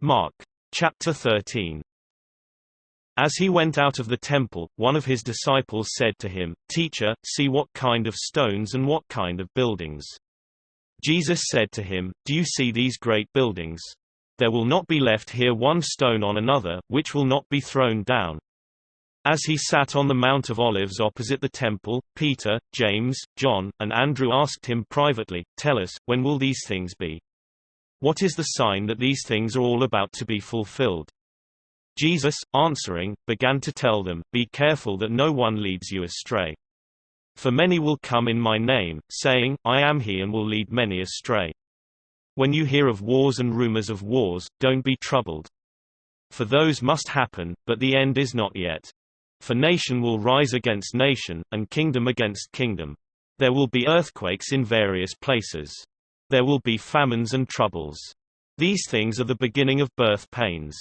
Mark. Chapter 13. As he went out of the temple, one of his disciples said to him, "Teacher, see what kind of stones and what kind of buildings." Jesus said to him, "Do you see these great buildings? There will not be left here one stone on another, which will not be thrown down." As he sat on the Mount of Olives opposite the temple, Peter, James, John, and Andrew asked him privately, "Tell us, when will these things be? What is the sign that these things are all about to be fulfilled?" Jesus, answering, began to tell them, "Be careful that no one leads you astray. For many will come in my name, saying, 'I am he,' and will lead many astray. When you hear of wars and rumors of wars, don't be troubled. For those must happen, but the end is not yet. For nation will rise against nation, and kingdom against kingdom. There will be earthquakes in various places. There will be famines and troubles. These things are the beginning of birth pains.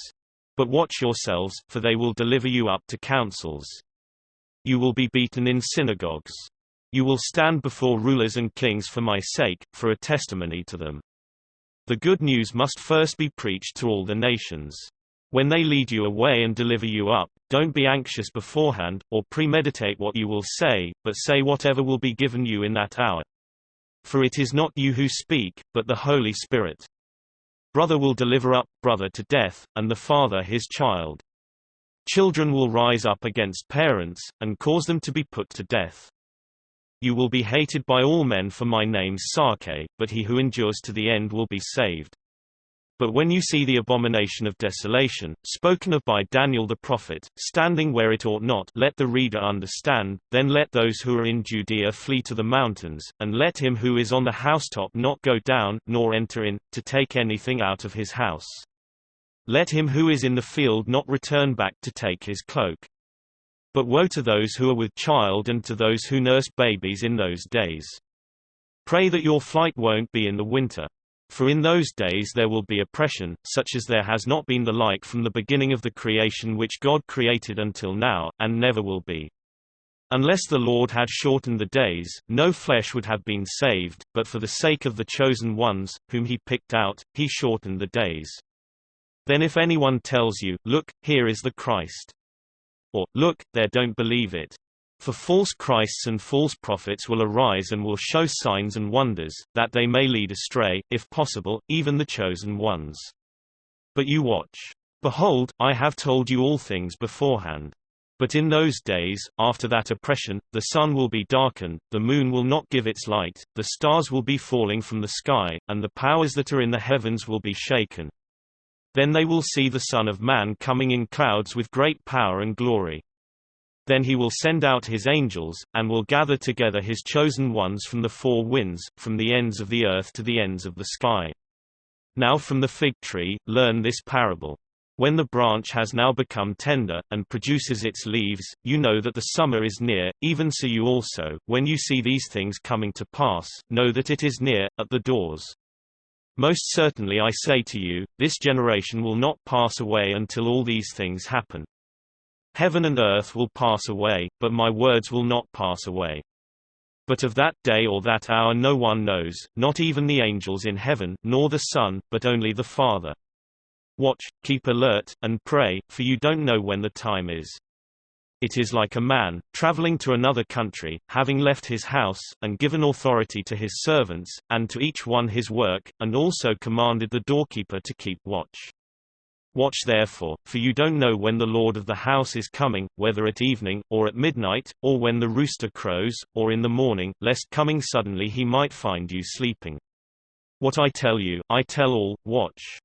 But watch yourselves, for they will deliver you up to councils. You will be beaten in synagogues. You will stand before rulers and kings for my sake, for a testimony to them. The good news must first be preached to all the nations. When they lead you away and deliver you up, don't be anxious beforehand, or premeditate what you will say, but say whatever will be given you in that hour. For it is not you who speak, but the Holy Spirit. Brother will deliver up brother to death, and the father his child. Children will rise up against parents, and cause them to be put to death. You will be hated by all men for my name's sake, but he who endures to the end will be saved. But when you see the abomination of desolation, spoken of by Daniel the prophet, standing where it ought not, let the reader understand, then let those who are in Judea flee to the mountains, and let him who is on the housetop not go down, nor enter in, to take anything out of his house. Let him who is in the field not return back to take his cloak. But woe to those who are with child and to those who nurse babies in those days. Pray that your flight won't be in the winter. For in those days there will be oppression, such as there has not been the like from the beginning of the creation which God created until now, and never will be. Unless the Lord had shortened the days, no flesh would have been saved, but for the sake of the chosen ones, whom he picked out, he shortened the days. Then if anyone tells you, 'Look, here is the Christ,' or, 'Look, there,' don't believe it. For false Christs and false prophets will arise and will show signs and wonders, that they may lead astray, if possible, even the chosen ones. But you watch. Behold, I have told you all things beforehand. But in those days, after that oppression, the sun will be darkened, the moon will not give its light, the stars will be falling from the sky, and the powers that are in the heavens will be shaken. Then they will see the Son of Man coming in clouds with great power and glory. Then he will send out his angels, and will gather together his chosen ones from the four winds, from the ends of the earth to the ends of the sky. Now from the fig tree, learn this parable. When the branch has now become tender, and produces its leaves, you know that the summer is near, even so you also, when you see these things coming to pass, know that it is near, at the doors. Most certainly I say to you, this generation will not pass away until all these things happen. Heaven and earth will pass away, but my words will not pass away. But of that day or that hour no one knows, not even the angels in heaven, nor the Son, but only the Father. Watch, keep alert, and pray, for you don't know when the time is. It is like a man, traveling to another country, having left his house, and given authority to his servants, and to each one his work, and also commanded the doorkeeper to keep watch. Watch therefore, for you don't know when the Lord of the house is coming, whether at evening, or at midnight, or when the rooster crows, or in the morning, lest coming suddenly he might find you sleeping. What I tell you, I tell all, watch.